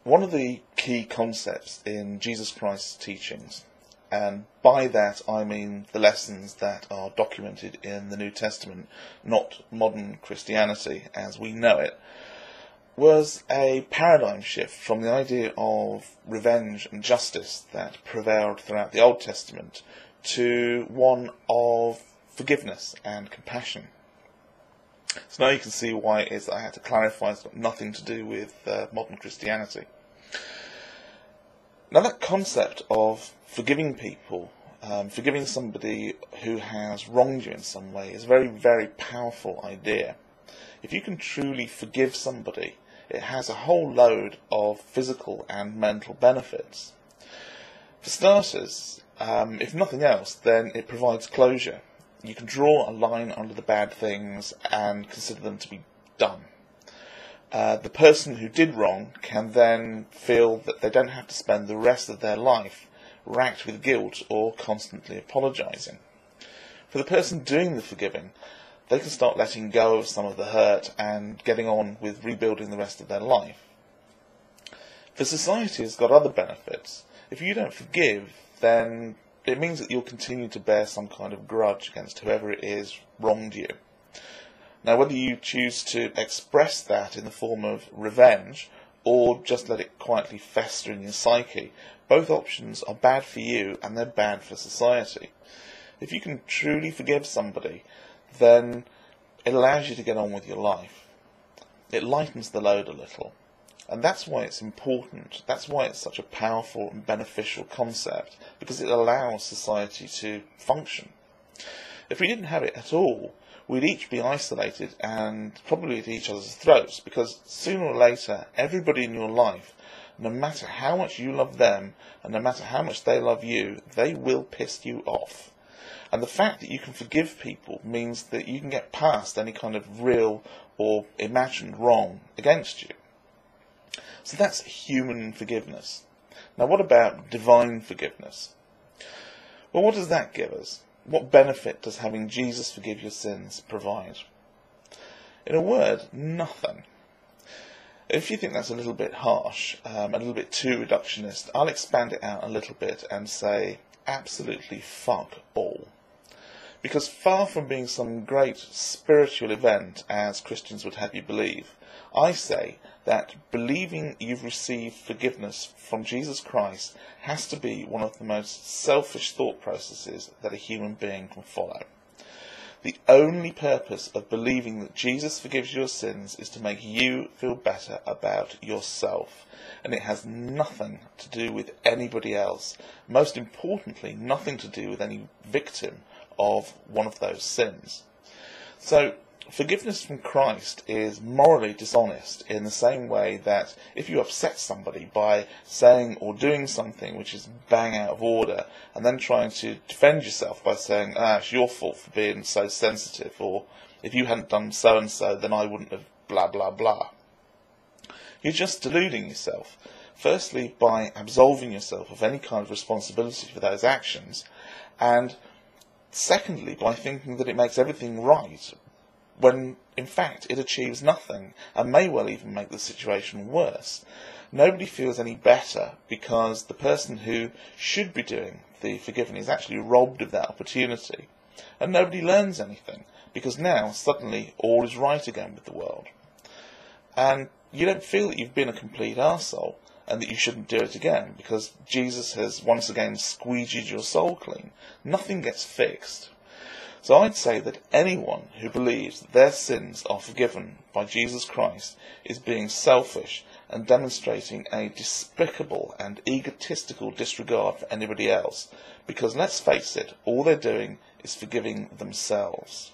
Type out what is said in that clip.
One of the key concepts in Jesus Christ's teachings, and by that I mean the lessons that are documented in the New Testament, not modern Christianity as we know it, was a paradigm shift from the idea of revenge and justice that prevailed throughout the Old Testament to one of forgiveness and compassion. So now you can see why it is that I had to clarify it's got nothing to do with modern Christianity. Now that concept of forgiving people, forgiving somebody who has wronged you in some way, is a very, very powerful idea. If you can truly forgive somebody, it has a whole load of physical and mental benefits. For starters, if nothing else, then it provides closure. You can draw a line under the bad things and consider them to be done. The person who did wrong can then feel that they don't have to spend the rest of their life racked with guilt or constantly apologising. For the person doing the forgiving, they can start letting go of some of the hurt and getting on with rebuilding the rest of their life. For society, it's got other benefits. If you don't forgive, then it means that you'll continue to bear some kind of grudge against whoever it is wronged you. Now, whether you choose to express that in the form of revenge or just let it quietly fester in your psyche, both options are bad for you and they're bad for society. If you can truly forgive somebody, then it allows you to get on with your life. It lightens the load a little. And that's why it's important. That's why it's such a powerful and beneficial concept, because it allows society to function. If we didn't have it at all, we'd each be isolated and probably at each other's throats, because sooner or later, everybody in your life, no matter how much you love them and no matter how much they love you, they will piss you off. And the fact that you can forgive people means that you can get past any kind of real or imagined wrong against you. So that's human forgiveness. Now what about divine forgiveness? Well, what does that give us? What benefit does having Jesus forgive your sins provide? In a word, nothing. If you think that's a little bit harsh, a little bit too reductionist, I'll expand it out a little bit and say absolutely fuck all. Because far from being some great spiritual event, as Christians would have you believe, I say that believing you've received forgiveness from Jesus Christ has to be one of the most selfish thought processes that a human being can follow. The only purpose of believing that Jesus forgives your sins is to make you feel better about yourself. And it has nothing to do with anybody else. Most importantly, nothing to do with any victim of one of those sins. So, forgiveness from Christ is morally dishonest in the same way that if you upset somebody by saying or doing something which is bang out of order and then trying to defend yourself by saying, it's your fault for being so sensitive, or if you hadn't done so and so then I wouldn't have blah blah blah. You're just deluding yourself. Firstly, by absolving yourself of any kind of responsibility for those actions, and secondly, by thinking that it makes everything right, when in fact it achieves nothing and may well even make the situation worse. Nobody feels any better because the person who should be doing the forgiving is actually robbed of that opportunity. And nobody learns anything because now suddenly all is right again with the world. And you don't feel that you've been a complete arsehole and that you shouldn't do it again because Jesus has once again squeegeed your soul clean. Nothing gets fixed. So I'd say that anyone who believes that their sins are forgiven by Jesus Christ is being selfish and demonstrating a despicable and egotistical disregard for anybody else, because let's face it, all they're doing is forgiving themselves.